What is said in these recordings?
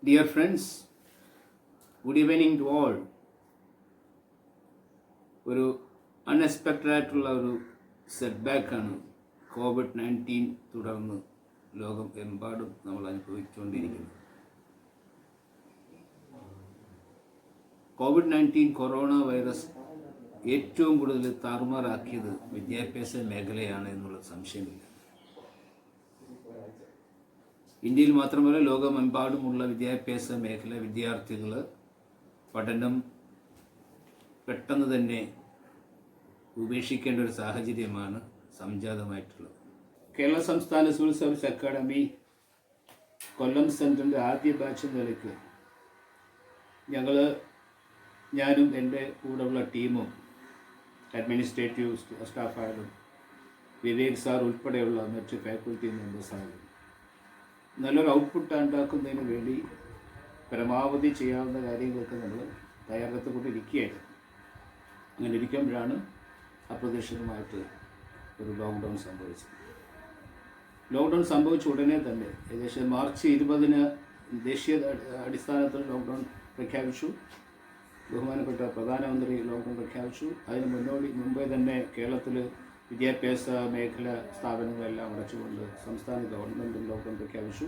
Dear friends, good evening to all. ഒരു unexpected ആയിട്ടുള്ള ഒരു സെറ്റ്ബാക്കാണ് COVID-19 തുടർന്ന് ലോകം എമ്പാടും നമ്മൾ അനുഭവിച്ചുകൊണ്ടിരിക്കുന്നത്. COVID-19 കൊറോണ വൈറസ് ഏറ്റവും കൂടുതൽ താറുമാറാക്കിയത് വിദ്യാഭ്യാസ മേഖലയാണ് എന്നുള്ള സംശയമില്ല. ഇന്ത്യയിൽ മാത്രമല്ല ലോകമെമ്പാടുമുള്ള വിദ്യാഭ്യാസ മേഖല വിദ്യാർത്ഥികൾ പഠനം പെട്ടെന്ന് തന്നെ ഉപേക്ഷിക്കേണ്ട ഒരു സാഹചര്യമാണ് സംജാതമായിട്ടുള്ളത്. കേരള സംസ്ഥാന സിവിൽ സർവീസ് അക്കാദമി കൊല്ലം സെൻറ്ററിൻ്റെ ആദ്യ ബാച്ച് നിലയ്ക്ക് ഞാനും എൻ്റെ കൂടെയുള്ള ടീമും അഡ്മിനിസ്ട്രേറ്റീവ് സ്റ്റാഫായാലും വിവേക് സാർ ഉൾപ്പെടെയുള്ള മറ്റ് ഫാക്കൽറ്റി മെമ്പേഴ്സായാലും നല്ലൊരു ഔട്ട്പുട്ട് ഉണ്ടാക്കുന്നതിന് വേണ്ടി പരമാവധി ചെയ്യാവുന്ന കാര്യങ്ങളൊക്കെ നമ്മൾ തയ്യാറെടുത്തുകൊണ്ടിരിക്കുകയായിരുന്നു. അങ്ങനെ ഇരിക്കുമ്പോഴാണ് അപ്രതീക്ഷിതമായിട്ട് ഒരു ലോക്ക്ഡൗൺ സംഭവിച്ചത്. ലോക്ക്ഡൗൺ സംഭവിച്ച ഉടനെ തന്നെ ഏകദേശം മാർച്ച് 20 ദേശീയ അടിസ്ഥാനത്തിൽ ലോക്ക്ഡൗൺ പ്രഖ്യാപിച്ചു. ബഹുമാനപ്പെട്ട പ്രധാനമന്ത്രി ലോക്ക്ഡൗൺ പ്രഖ്യാപിച്ചു. അതിന് മുമ്പേ തന്നെ കേരളത്തിൽ വിദ്യാഭ്യാസ മേഖല സ്ഥാപനങ്ങളെല്ലാം അടച്ചുകൊണ്ട് സംസ്ഥാന ഗവൺമെൻറ് ലോക്ക്ഡൗൺ പ്രഖ്യാപിച്ചു.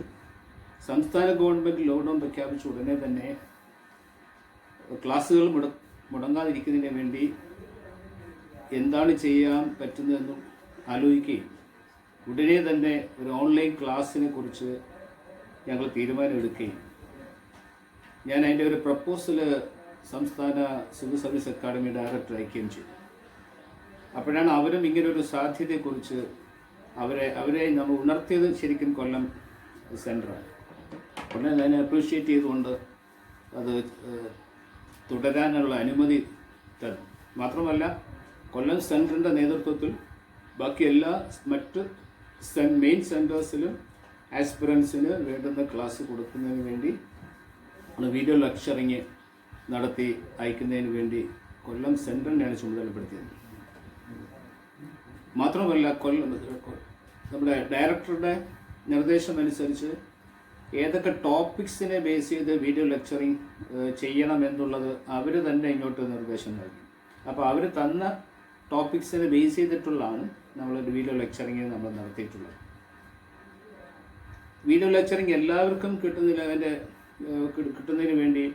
സംസ്ഥാന ഗവൺമെൻറ് ലോക്ക്ഡൗൺ പ്രഖ്യാപിച്ച ഉടനെ തന്നെ ക്ലാസ്സുകൾ മുടങ്ങാതിരിക്കുന്നതിന് വേണ്ടി എന്താണ് ചെയ്യാൻ പറ്റുന്നതെന്നും ആലോചിക്കുകയും ഉടനെ തന്നെ ഒരു ഓൺലൈൻ ക്ലാസ്സിനെ കുറിച്ച് ഞങ്ങൾ തീരുമാനമെടുക്കുകയും ഞാൻ അതിൻ്റെ ഒരു പ്രപ്പോസൽ സംസ്ഥാന സിവിൽ സർവീസ് അക്കാദമി ഡയറക്ടർ അയക്കുകയും ചെയ്തു. അപ്പോഴാണ് അവരും ഇങ്ങനൊരു സാധ്യതയെക്കുറിച്ച് അവരെ നമ്മൾ ഉണർത്തിയത് ശരിക്കും കൊല്ലം സെൻറ്ററാണ്. ഉടനെ അതിനെ അപ്രീഷിയേറ്റ് ചെയ്തുകൊണ്ട് അത് തുടരാനുള്ള അനുമതി തന്നു. മാത്രമല്ല കൊല്ലം സെൻറ്ററിൻ്റെ നേതൃത്വത്തിൽ ബാക്കി എല്ലാ മറ്റ് മെയിൻ സെൻറ്റേഴ്സിലും ആസ്പിറൻസിന് വേണ്ടുന്ന ക്ലാസ് കൊടുക്കുന്നതിന് വേണ്ടി വീഡിയോ ലെക്ചറിങ് നടത്തി അയക്കുന്നതിന് വേണ്ടി കൊല്ലം സെൻറ്ററിനെയാണ് ചുമതലപ്പെടുത്തിയത്. മാത്രമല്ല നമ്മുടെ ഡയറക്ടറുടെ നിർദ്ദേശമനുസരിച്ച് ഏതൊക്കെ ടോപ്പിക്സിനെ ബേസ് ചെയ്ത് വീഡിയോ ലെക്ചറിങ് ചെയ്യണമെന്നുള്ളത് അവർ തന്നെ ഇങ്ങോട്ട് നിർദ്ദേശം നൽകി. അപ്പോൾ അവർ തന്ന ടോപ്പിക്സിനെ ബേസ് ചെയ്തിട്ടുള്ളതാണ് നമ്മൾ വീഡിയോ ലെക്ചറിങ് നമ്മൾ നടത്തിയിട്ടുള്ളത്. വീഡിയോ ലെക്ചറിങ് എല്ലാവർക്കും കിട്ടുന്നതിന് വേണ്ടി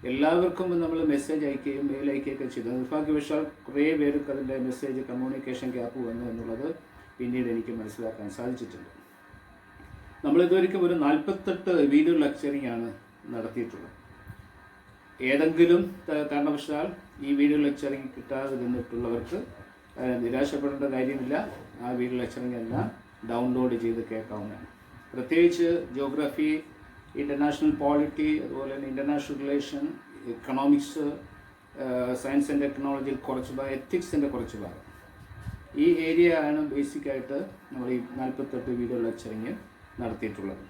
എല്ലാവർക്കും നമ്മൾ മെസ്സേജ് അയക്കുകയും മെയിൽ അയക്കുകയൊക്കെ ചെയ്തു. നിർഭാഗ്യവശാൽ കുറേ പേർക്ക് അതിൻ്റെ മെസ്സേജ് കമ്മ്യൂണിക്കേഷൻ ഗ്യാപ്പ് വന്നു എന്നുള്ളത് പിന്നീട് എനിക്ക് മനസ്സിലാക്കാൻ സാധിച്ചിട്ടുണ്ട്. നമ്മളിതുവരെയ്ക്കും ഒരു 48 വീഡിയോ ലെക്ചറിങ് ആണ് നടത്തിയിട്ടുള്ളത്. ഏതെങ്കിലും കാരണവശാൽ ഈ വീഡിയോ ലെക്ചറിങ് കിട്ടാതെ നിന്നിട്ടുള്ളവർക്ക് നിരാശപ്പെടേണ്ട കാര്യമില്ല. ആ വീഡിയോ ലെക്ചറിങ് എല്ലാം ഡൗൺലോഡ് ചെയ്ത് കേൾക്കാവുന്നതാണ്. പ്രത്യേകിച്ച് ജിയോഗ്രഫി, ഇൻ്റർനാഷണൽ പോളിറ്റി, അതുപോലെ തന്നെ international relation, economics, science and ടെക്നോളജിയിൽ കുറച്ച് ഭാഗം, എത്തിക്സിൻ്റെ കുറച്ച് ഭാഗം, ഈ ഏരിയ ആണ് ബേസിക്കായിട്ട് നമ്മൾ ഈ 48 വീഡിയോ ലെക്ചറിങ് നടത്തിയിട്ടുള്ളത്.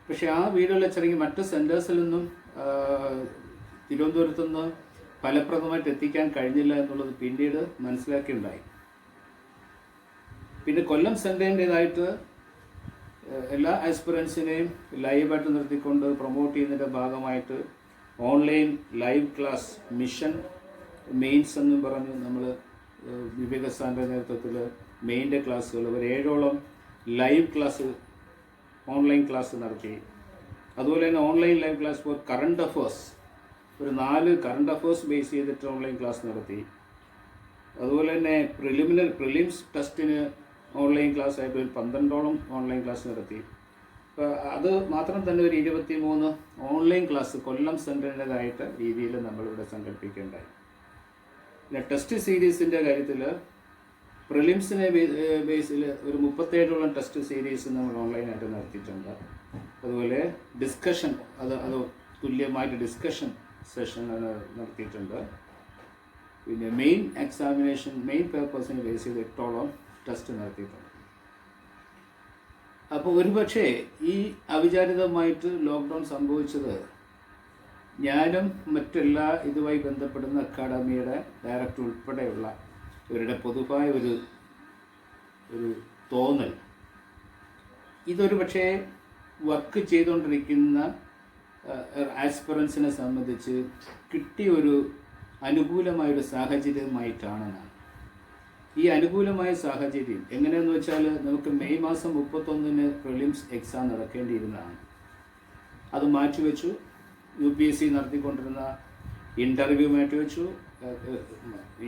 പക്ഷേ ആ വീഡിയോ ലെക്ചറിങ് മറ്റ് സെൻറ്റേഴ്സിൽ നിന്നും തിരുവനന്തപുരത്തു നിന്ന് ഫലപ്രദമായിട്ട് എത്തിക്കാൻ കഴിഞ്ഞില്ല എന്നുള്ളത് പിന്നീട് മനസ്സിലാക്കിയുണ്ടായി. പിന്നെ കൊല്ലം സെൻറ്ററിൻ്റേതായിട്ട് എല്ലാ ആസ്പിറൻസിനെയും ലൈവായിട്ട് നിർത്തിക്കൊണ്ട് പ്രൊമോട്ട് ചെയ്യുന്നതിൻ്റെ ഭാഗമായിട്ട് online live class mission mains എന്നും പറഞ്ഞ് നമ്മൾ വിവേക സാറിൻ്റെ നേതൃത്വത്തിൽ മെയിൻ്റെ ക്ലാസ്സുകൾ ഒരു 7ഓളം ലൈവ് ക്ലാസ് ഓൺലൈൻ ക്ലാസ് നടത്തി. അതുപോലെ തന്നെ online live class for current affairs ഒരു 4 കറണ്ട് അഫേഴ്സ് ബേസ് ചെയ്തിട്ട് ഓൺലൈൻ ക്ലാസ് നടത്തി. അതുപോലെ തന്നെ പ്രിലിംസ് ടെസ്റ്റിന് ഓൺലൈൻ ക്ലാസ് ആയിട്ട് ഒരു 12ഓളം ഓൺലൈൻ ക്ലാസ് നടത്തി. അപ്പോൾ അത് മാത്രം തന്നെ ഒരു 23 ഓൺലൈൻ ക്ലാസ് കൊല്ലം സെൻറ്ററിൻ്റെതായിട്ട് രീതിയിൽ നമ്മളിവിടെ സംഘടിപ്പിക്കേണ്ടായി. പിന്നെ ടെസ്റ്റ് സീരീസിൻ്റെ കാര്യത്തിൽ പ്രിലിംസിനെ ബേസിൽ ഒരു 37ഓളം ടെസ്റ്റ് സീരീസ് നമ്മൾ ഓൺലൈനായിട്ട് നടത്തിയിട്ടുണ്ട്. അതുപോലെ ഡിസ്കഷൻ അത് തുല്യമായിട്ട് ഡിസ്കഷൻ സെഷൻ നടത്തിയിട്ടുണ്ട്. പിന്നെ മെയിൻ എക്സാമിനേഷൻ മെയിൻ പേപ്പേഴ്സിനെ ബേസ് ചെയ്ത് 8ഓളം ടെസ്റ്റ് നടത്തിയിട്ടുണ്ട്. അപ്പോൾ ഒരുപക്ഷെ ഈ അവിചാരിതമായിട്ട് ലോക്ക്ഡൗൺ സംഭവിച്ചത് ഞാനും മറ്റെല്ലാ ഇതുമായി ബന്ധപ്പെടുന്ന അക്കാഡമിയുടെ ഡയറക്ടർ ഉൾപ്പെടെയുള്ള ഇവരുടെ പൊതുവായ ഒരു തോന്നൽ, ഇതൊരു പക്ഷേ വർക്ക് ചെയ്തുകൊണ്ടിരിക്കുന്ന ആസ്പിറൻസിനെ സംബന്ധിച്ച് കിട്ടിയൊരു അനുകൂലമായൊരു സാഹചര്യമായിട്ടാണ് ഞാൻ. ഈ അനുകൂലമായ സാഹചര്യം എങ്ങനെയെന്ന് വെച്ചാൽ നമുക്ക് മെയ് മാസം 31 പ്രിലിംസ് എക്സാം നടക്കേണ്ടിയിരുന്നതാണ്. അത് മാറ്റിവെച്ചു. UPSC നടത്തിക്കൊണ്ടിരുന്ന ഇൻ്റർവ്യൂ മാറ്റിവെച്ചു.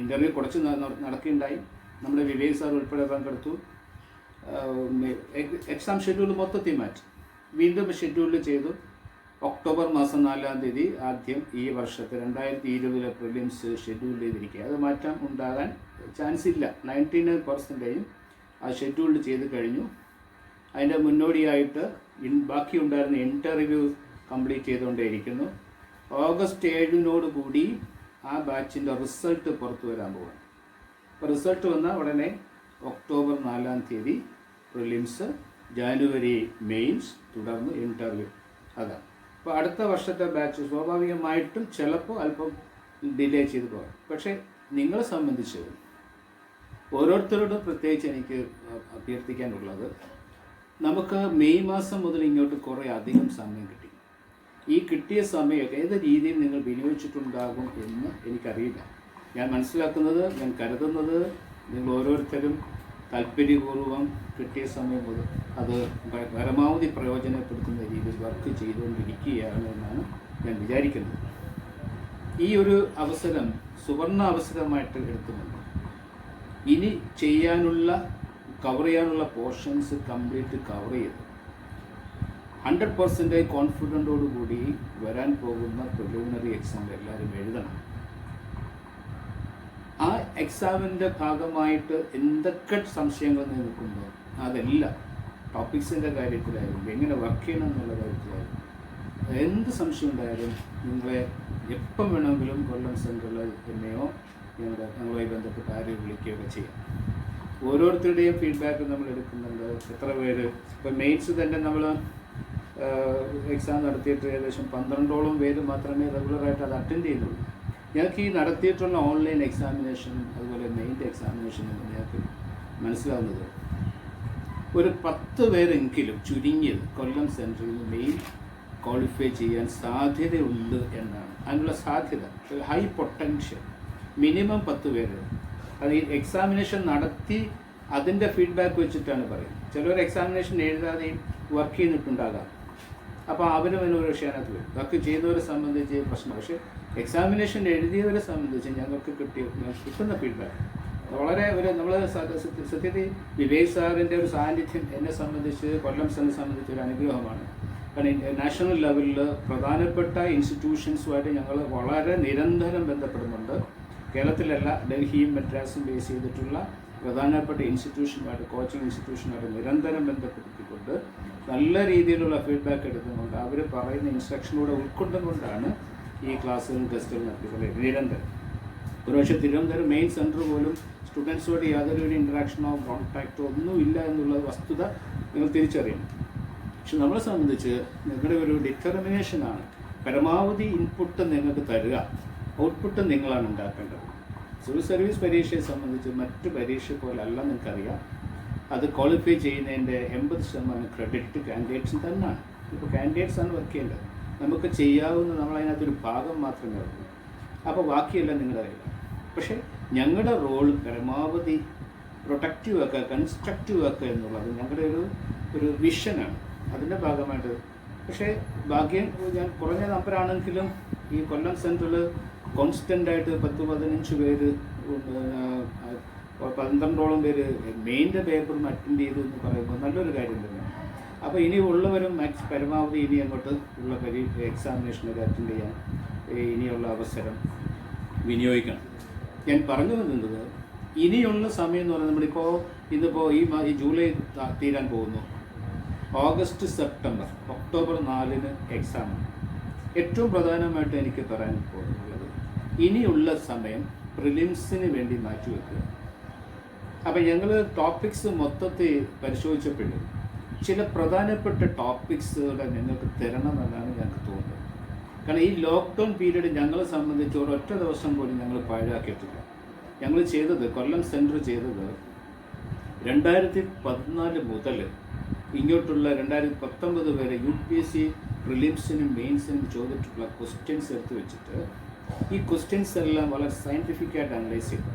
ഇൻ്റർവ്യൂ കുറച്ച് നടക്കുകയുണ്ടായി. നമ്മുടെ വിവേക് സാർ ഉൾപ്പെടെ പങ്കെടുത്തു. എക്സാം ഷെഡ്യൂൾ മൊത്തത്തിൽ മാറ്റി വീണ്ടും ഷെഡ്യൂൾ ചെയ്തു. ഒക്ടോബർ മാസം 4-ാം തീയതി ആദ്യം ഈ വർഷത്തെ 2020 പ്രിലിംസ് ഷെഡ്യൂൾ ചെയ്തിരിക്കുക. അത് മാറ്റം ഉണ്ടാകാൻ ചാൻസ് ഇല്ല. 99% അത് ഷെഡ്യൂൾ ചെയ്ത് കഴിഞ്ഞു. അതിൻ്റെ മുന്നോടിയായിട്ട് ബാക്കി ഉണ്ടായിരുന്ന ഇൻ്റർവ്യൂ കംപ്ലീറ്റ് ചെയ്തുകൊണ്ടേയിരിക്കുന്നു. ഓഗസ്റ്റ് 7 കൂടി ആ ബാച്ചിൻ്റെ റിസൾട്ട് പുറത്തു വരാൻ പോവാണ്. അപ്പോൾ റിസൾട്ട് വന്നാൽ ഉടനെ ഒക്ടോബർ 4-ാം തീയതി പ്രിലിംസ്, ജാനുവരി മെയിൻസ്, തുടർന്ന് ഇൻ്റർവ്യൂ. അതാണ്. അപ്പോൾ അടുത്ത വർഷത്തെ ബാച്ച് സ്വാഭാവികമായിട്ടും ചിലപ്പോൾ അല്പം ഡിലേ ചെയ്ത് പോകാം. പക്ഷേ നിങ്ങളെ സംബന്ധിച്ച് ഓരോരുത്തരോടും പ്രത്യേകിച്ച് എനിക്ക് അഭ്യർത്ഥിക്കാനുള്ളത്, നമുക്ക് മെയ് മാസം മുതൽ ഇങ്ങോട്ട് കുറേ അധികം സമയം കിട്ടി. ഈ കിട്ടിയ സമയം ഏത് രീതിയിൽ നിങ്ങൾ വിനിയോഗിച്ചിട്ടുണ്ടാകും എന്ന് എനിക്കറിയില്ല. ഞാൻ മനസ്സിലാക്കുന്നത്, ഞാൻ കരുതുന്നത്, നിങ്ങൾ ഓരോരുത്തരും താല്പര്യപൂർവ്വം കിട്ടിയ സമയം മുതൽ അത് പരമാവധി പ്രയോജനപ്പെടുത്തുന്ന രീതിയിൽ വർക്ക് ചെയ്തുകൊണ്ടിരിക്കുകയാണ് എന്നാണ് ഞാൻ വിചാരിക്കുന്നത്. ഈ ഒരു അവസരം സുവർണ അവസരമായിട്ട് എടുക്കുന്നുണ്ട്. ഇനി കവർ ചെയ്യാനുള്ള പോർഷൻസ് കംപ്ലീറ്റ് കവർ ചെയ്ത് 100% കോൺഫിഡൻറ്റോടുകൂടി വരാൻ പോകുന്ന പ്രിലിമിനറി എക്സാം എല്ലാവരും എഴുതണം. ആ എക്സാമിൻ്റെ ഭാഗമായിട്ട് എന്തൊക്കെ സംശയങ്ങൾ നിൽക്കുന്നുണ്ടോ അതെല്ലാം ടോപ്പിക്സിൻ്റെ കാര്യത്തിലായാലും എങ്ങനെ വർക്ക് ചെയ്യണം എന്നുള്ള കാര്യത്തിലായാലും എന്ത് സംശയം ഉണ്ടായാലും നിങ്ങളെ എപ്പം വേണമെങ്കിലും കൊല്ലം സെൻട്രൽ എന്നെയോ ഞങ്ങളുമായി ബന്ധപ്പെട്ട ആരെയും വിളിക്കുകയൊക്കെ ചെയ്യാം. ഓരോരുത്തരുടെയും ഫീഡ്ബാക്ക് നമ്മൾ എടുക്കുന്നുണ്ട്. എത്ര പേര് ഇപ്പോൾ മെയിൻസ് തന്നെ നമ്മൾ എക്സാം നടത്തിയിട്ട് ഏകദേശം 12ഓളം പേര് മാത്രമേ റെഗുലറായിട്ട് അത് അറ്റൻഡ് ചെയ്യുന്നുള്ളൂ. ഞങ്ങൾക്ക് ഈ നടത്തിയിട്ടുള്ള ഓൺലൈൻ എക്സാമിനേഷൻ അതുപോലെ മെയിൻ്റെ എക്സാമിനേഷൻ എന്ന് ഞങ്ങൾക്ക് മനസ്സിലാവുന്നത് ഒരു 10 പേരെങ്കിലും ചുരുങ്ങിയത് കൊല്ലം സെൻട്രലിൽ നിന്ന് മെയിൻ ക്വാളിഫൈ ചെയ്യാൻ സാധ്യതയുണ്ട് എന്നാണ്. അതിനുള്ള സാധ്യത ഹൈ പൊട്ടൻഷ്യൽ മിനിമം 10 പേര്. അത് ഈ എക്സാമിനേഷൻ നടത്തി അതിൻ്റെ ഫീഡ്ബാക്ക് വെച്ചിട്ടാണ് പറയുന്നത്. ചിലർ എക്സാമിനേഷൻ എഴുതാതെയും വർക്ക് ചെയ്തിട്ടുണ്ടാകാം. അപ്പോൾ അവരും ഒരു വിഷയത്തിനകത്ത് വരും. വർക്ക് ചെയ്തവരെ സംബന്ധിച്ച് പ്രശ്നം. പക്ഷേ എക്സാമിനേഷൻ എഴുതിയവരെ സംബന്ധിച്ച് ഞങ്ങൾക്ക് കിട്ടുന്ന ഫീഡ്ബാക്ക് വളരെ നമ്മൾ സത്യത്തിൽ വിവേക് സാറിൻ്റെ ഒരു സാന്നിധ്യം എന്നെ സംബന്ധിച്ച് കൊല്ലം സെൻറ്ററിനെ സംബന്ധിച്ച് ഒരു അനുഗ്രഹമാണ്. കാരണം നാഷണൽ ലെവലിൽ പ്രധാനപ്പെട്ട ഇൻസ്റ്റിറ്റ്യൂഷൻസുമായിട്ട് ഞങ്ങൾ വളരെ നിരന്തരം ബന്ധപ്പെടുന്നുണ്ട്. കേരളത്തിലല്ല, ഡൽഹിയും മദ്രാസും ബേസ് ചെയ്തിട്ടുള്ള പ്രധാനപ്പെട്ട ഇൻസ്റ്റിറ്റ്യൂഷനുമായിട്ട്, കോച്ചിങ് ഇൻസ്റ്റിറ്റ്യൂഷനുമായിട്ട് നിരന്തരം ബന്ധപ്പെടുത്തിക്കൊണ്ട് നല്ല രീതിയിലുള്ള ഫീഡ്ബാക്ക് എടുക്കുന്നുണ്ട്. അവർ പറയുന്ന ഇൻസ്ട്രക്ഷനിലൂടെ ഉൾക്കൊണ്ടുകൊണ്ടാണ് ഈ ക്ലാസ്സുകളും ടെസ്റ്റുകളും നടത്തിക്കൊണ്ടിരിക്കുന്നത് നിരന്തരം. ഒരുപക്ഷെ തിരുവനന്തപുരം മെയിൻ സെൻറ്റർ പോലും സ്റ്റുഡൻസുമായിട്ട് യാതൊരു ഇൻട്രാക്ഷനോ കോൺടാക്റ്റോ ഒന്നുമില്ല എന്നുള്ള വസ്തുത നിങ്ങൾ തിരിച്ചറിയണം. പക്ഷെ നമ്മളെ സംബന്ധിച്ച് നിങ്ങളുടെ ഒരു ഡിറ്റർമിനേഷനാണ്. പരമാവധി ഇൻപുട്ട് നിങ്ങൾക്ക് തരിക, ഔട്ട്പുട്ട് നിങ്ങളാണ് ഉണ്ടാക്കേണ്ടത്. സിവിൽ സർവീസ് പരീക്ഷയെ സംബന്ധിച്ച് മറ്റ് പരീക്ഷ പോലെ അല്ല, നിങ്ങൾക്കറിയാം. അത് ക്വാളിഫൈ ചെയ്യുന്നതിൻ്റെ 80% ക്രെഡിറ്റ് കാൻഡിഡേറ്റ്സിന് തന്നെയാണ്. ഇപ്പോൾ കാൻഡിഡേറ്റ്സാണ് വർക്ക് ചെയ്യേണ്ടത്. നമുക്ക് ചെയ്യാവുന്ന നമ്മളതിനകത്തൊരു ഭാഗം മാത്രമേ ഉള്ളൂ. അപ്പോൾ ബാക്കിയെല്ലാം നിങ്ങളുടെ കയ്യിലാണ്. പക്ഷേ ഞങ്ങളുടെ റോൾ പരമാവധി പ്രൊട്ടക്റ്റീവ് ആക്കുക, കൺസ്ട്രക്റ്റീവ് ആക്കുക എന്നുള്ളത് ഞങ്ങളുടെ ഒരു വിഷനാണ്. അതിൻ്റെ ഭാഗമായിട്ട് പക്ഷേ ഭാഗ്യം ഞാൻ കുറഞ്ഞ നമ്പറാണെങ്കിലും ഈ കൊല്ലം സെൻട്രൽ കോൺസ്റ്റൻ്റായിട്ട് 10-15 പേര് 12ഓളം പേര് മെയിൻ്റെ പേപ്പറും അറ്റൻഡ് ചെയ്തു എന്ന് പറയുമ്പോൾ നല്ലൊരു കാര്യം തന്നെയാണ്. അപ്പോൾ ഇനി ഉള്ളവരും പരമാവധി ഇനി അങ്ങോട്ട് ഉള്ള എക്സാമിനേഷനൊക്കെ അറ്റൻഡ് ചെയ്യാൻ ഇനിയുള്ള അവസരം വിനിയോഗിക്കണം. ഞാൻ പറഞ്ഞു വന്നത് ഇനിയുള്ള സമയം എന്ന് പറയുന്നത് ഇതിപ്പോൾ ഈ ജൂലൈ തീരാൻ പോകുന്നു. August, September, October 4 എക്സാമാണ്. ഏറ്റവും പ്രധാനമായിട്ട് എനിക്ക് പറയാൻ പോകുന്നുള്ളത് ഇനിയുള്ള സമയം പ്രിലിംസിന് വേണ്ടി മാറ്റിവെക്കുക. അപ്പം ഞങ്ങൾ ടോപ്പിക്സ് മൊത്തത്തിൽ പരിശോധിച്ചപ്പോഴും ചില പ്രധാനപ്പെട്ട ടോപ്പിക്സുകൾ നിങ്ങൾക്ക് തരണമെന്നാണ് ഞങ്ങൾക്ക് തോന്നുന്നത്. കാരണം ഈ ലോക്ക്ഡൗൺ പീരീഡ് ഞങ്ങളെ സംബന്ധിച്ച് ഒരൊറ്റ ദിവസം പോലും ഞങ്ങൾ പാഴാക്കിയിട്ടില്ല. ഞങ്ങൾ ചെയ്തത്, കൊല്ലം സെൻറ്റർ ചെയ്തത് 2014 മുതൽ ഇങ്ങോട്ടുള്ള 2019 വരെ UPSC പ്രിലിംസിനും മെയിൻസിനും ചോദിച്ചിട്ടുള്ള ക്വസ്റ്റ്യൻസ് എടുത്ത് വെച്ചിട്ട് ഈ ക്വസ്റ്റ്യൻസ് എല്ലാം വളരെ സയൻറ്റിഫിക്കായിട്ട് അനലൈസ് ചെയ്തു.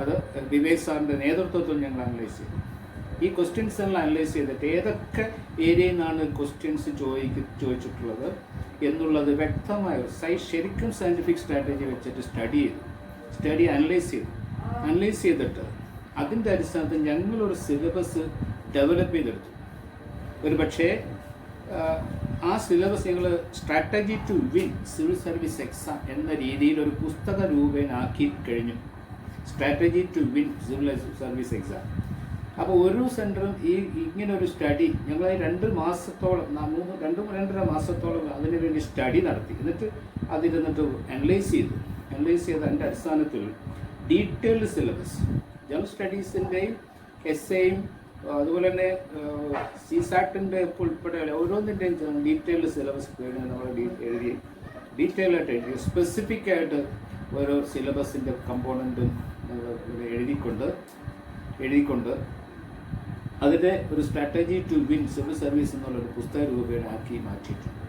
അത് വിവേക് സാറിൻ്റെ നേതൃത്വത്തിൽ ഞങ്ങൾ അനലൈസ് ചെയ്തു. ഈ ക്വസ്റ്റ്യൻസ് എല്ലാം അനലൈസ് ചെയ്തിട്ട് ഏതൊക്കെ ഏരിയയിൽ നിന്നാണ് ക്വസ്റ്റ്യൻസ് ചോദിച്ചിട്ടുള്ളത് എന്നുള്ളത് വ്യക്തമായ ശരിക്കും സയൻറ്റിഫിക് സ്ട്രാറ്റജി വെച്ചിട്ട് അനലൈസ് ചെയ്തിട്ട് അതിൻ്റെ അടിസ്ഥാനത്തിൽ ഞങ്ങളൊരു സിലബസ് ഡെവലപ്പ് ചെയ്തെടുത്തു. ഒരു പക്ഷേ ആ സിലബസ് ഞങ്ങൾ strategy to win civil service exam എന്ന രീതിയിൽ ഒരു പുസ്തക രൂപേണാക്കി കഴിഞ്ഞു. Strategy to win civil service exam. അപ്പോൾ ഓരോ സെൻറ്ററും ഇങ്ങനെ ഒരു സ്റ്റഡി ഞങ്ങൾ 2 മാസത്തോളം 2-2.5 മാസത്തോളം അതിനു വേണ്ടി സ്റ്റഡി നടത്തി. എന്നിട്ട് അതിരുന്നിട്ട് അനലൈസ് ചെയ്ത് അതിൻ്റെ അടിസ്ഥാനത്തിൽ ഡീറ്റെയിൽഡ് സിലബസ് ജനറൽ സ്റ്റഡീസിൻ്റെയും എസ്സേയും അതുപോലെ തന്നെ CSAT ഉൾപ്പെടെ ഓരോന്നിൻ്റെയും ഡീറ്റെയിൽഡ് സിലബസ് നമ്മൾ ഡീറ്റെയിലായിട്ട് എഴുതി സ്പെസിഫിക് ആയിട്ട് ഓരോ സിലബസിൻ്റെ കമ്പോണൻറ്റും എഴുതിക്കൊണ്ട് അതിൻ്റെ ഒരു strategy to win civil service എന്നുള്ളൊരു പുസ്തക രൂപേണാക്കി മാറ്റിയിട്ടുണ്ട്.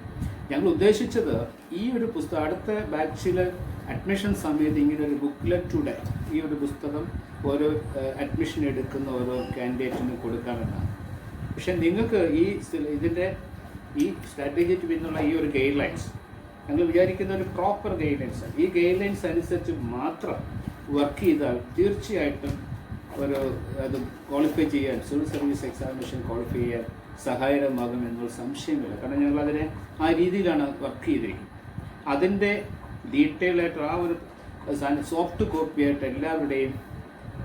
ഞങ്ങൾ ഉദ്ദേശിച്ചത് ഈ ഒരു പുസ്തകം അടുത്ത ബാച്ചിൽ അഡ്മിഷൻ സമയത്ത് ഇങ്ങനെ ഒരു ബുക്ക്ലെറ്റ് ടുഡേ ഈ ഒരു പുസ്തകം ഓരോ അഡ്മിഷൻ എടുക്കുന്ന ഓരോ കാൻഡിഡേറ്റിനും കൊടുക്കാമെന്നാണ്. പക്ഷെ നിങ്ങൾക്ക് ഇതിൻ്റെ ഈ സ്ട്രാറ്റജി ടു വിൻ എന്നുള്ള ഈ ഒരു ഗൈഡ് ലൈൻസ് ഞങ്ങൾ വിചാരിക്കുന്ന ഒരു പ്രോപ്പർ ഗൈഡ് ലൈൻസാണ്. ഈ ഗൈഡ് ലൈൻസ് അനുസരിച്ച് മാത്രം വർക്ക് ചെയ്താൽ തീർച്ചയായിട്ടും അത് ക്വാളിഫൈ ചെയ്യാൻ സിവിൽ സർവീസ് എക്സാമിനേഷൻ ക്വാളിഫൈ ചെയ്യാൻ സഹായകരമാകും എന്നുള്ള സംശയമില്ല. കാരണം ഞങ്ങളതിനെ ആ രീതിയിലാണ് വർക്ക് ചെയ്തിരിക്കുന്നത്. അതിൻ്റെ ഡീറ്റെയിലായിട്ട് ആ ഒരു സോഫ്റ്റ് കോപ്പി ആയിട്ട് എല്ലാവരുടെയും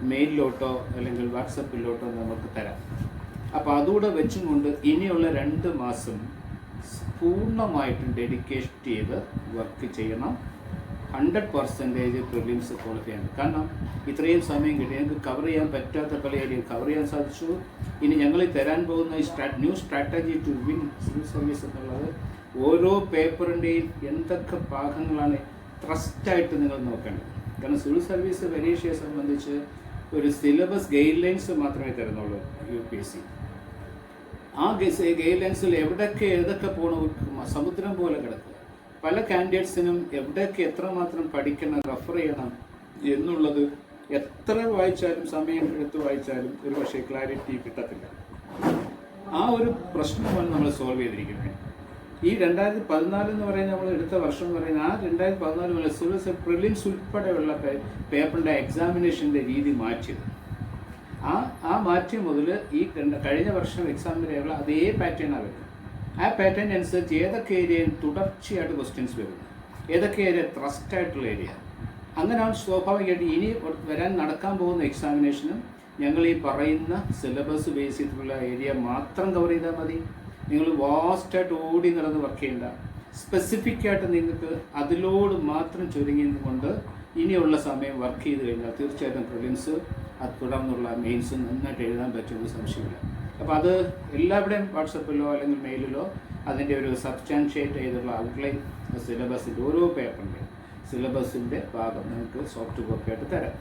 മെയിലിലോട്ടോ അല്ലെങ്കിൽ വാട്സപ്പിലോട്ടോ നമുക്ക് തരാം. അപ്പോൾ അതുകൂടെ വെച്ചും കൊണ്ട് ഇനിയുള്ള 2 മാസം പൂർണ്ണമായിട്ടും ഡെഡിക്കേഷൻ ചെയ്ത് വർക്ക് ചെയ്യണം. 100% പ്രിലിംസ് ക്വാളിഫൈ ചെയ്യണം. കാരണം ഇത്രയും സമയം കിട്ടി ഞങ്ങൾക്ക് കവർ ചെയ്യാൻ പറ്റാത്ത പല ഏരിയ കവർ ചെയ്യാൻ സാധിച്ചു. ഇനി ഞങ്ങൾ തരാൻ പോകുന്ന ഈ new strategy to win civil service എന്നുള്ളത് ഓരോ പേപ്പറിൻ്റെയും എന്തൊക്കെ ഭാഗങ്ങളാണ് ട്രസ്റ്റായിട്ട് നിങ്ങൾ നോക്കേണ്ടത്. കാരണം സിവിൽ സർവീസ് പരീക്ഷയെ സംബന്ധിച്ച് ഒരു സിലബസ് ഗൈഡ് ലൈൻസ് മാത്രമേ തരുന്നുള്ളൂ UPSC. ആ ഗൈഡ് ലൈൻസിൽ ഏതൊക്കെ പോകണം സമുദ്രം പോലെ കിടക്കുക. പല കാൻഡിഡേറ്റ്സിനും എവിടെയൊക്കെ എത്രമാത്രം പഠിക്കണം റെഫർ ചെയ്യണം എന്നുള്ളത് എത്ര വായിച്ചാലും സമയം എടുത്ത് വായിച്ചാലും ഒരു പക്ഷേ ക്ലാരിറ്റി കിട്ടത്തില്ല. ആ ഒരു പ്രശ്നമാണ് നമ്മൾ സോൾവ് ചെയ്തിരിക്കുന്നത്. ഈ 2014 എന്ന് പറയുന്നത് നമ്മൾ എടുത്ത വർഷം എന്ന് പറയുന്നത് ആ 2014 മുതൽ സിവിൽ പ്രിലിംസ് ഉൾപ്പെടെയുള്ള പേപ്പറിൻ്റെ എക്സാമിനേഷൻ്റെ രീതി മാറ്റിയത്. ആ മാറ്റി മുതൽ ഈ കഴിഞ്ഞ വർഷം എക്സാമിനുള്ള അതേ പാറ്റേണാണ് വരുന്നത്. ആ പാറ്റേൺ അനുസരിച്ച് ഏതൊക്കെ ഏരിയയിൽ തുടർച്ചയായിട്ട് ക്വസ്റ്റ്യൻസ് വരുന്നു, ഏതൊക്കെ ഏരിയ ട്രസ്റ്റ് ആയിട്ടുള്ള ഏരിയ, അങ്ങനെയാണ് സ്വാഭാവികമായിട്ട് ഇനി നടക്കാൻ പോകുന്ന എക്സാമിനേഷനും ഞങ്ങൾ ഈ പറയുന്ന സിലബസ് ബേസ് ചെയ്തിട്ടുള്ള ഏരിയ മാത്രം കവർ ചെയ്താൽ മതി. നിങ്ങൾ വാസ്റ്റായിട്ട് ഓടി നടന്ന് വർക്ക് ചെയ്യേണ്ട. സ്പെസിഫിക്കായിട്ട് നിങ്ങൾക്ക് അതിലോട് മാത്രം ചുരുങ്ങിയതുകൊണ്ട് ഇനിയുള്ള സമയം വർക്ക് ചെയ്ത് കഴിഞ്ഞാൽ തീർച്ചയായിട്ടും പ്രിലിംസ് അത് തുടർന്നുള്ള മെയിൻസ് നന്നായിട്ട് എഴുതാൻ പറ്റുമെന്ന് സംശയമില്ല. അപ്പോൾ അത് എല്ലാവരുടെയും വാട്സപ്പിലോ അല്ലെങ്കിൽ മെയിലിലോ അതിൻ്റെ ഒരു സബ്സ്റ്റാൻഷിയേറ്റ് ചെയ്തുള്ള ഔട്ട്ലൈൻ സിലബസിൻ്റെ ഓരോ പേപ്പറിൻ്റെ സിലബസിൻ്റെ ഭാഗം നിങ്ങൾക്ക് സോഫ്റ്റ് കോപ്പി ആയിട്ട് തരാം.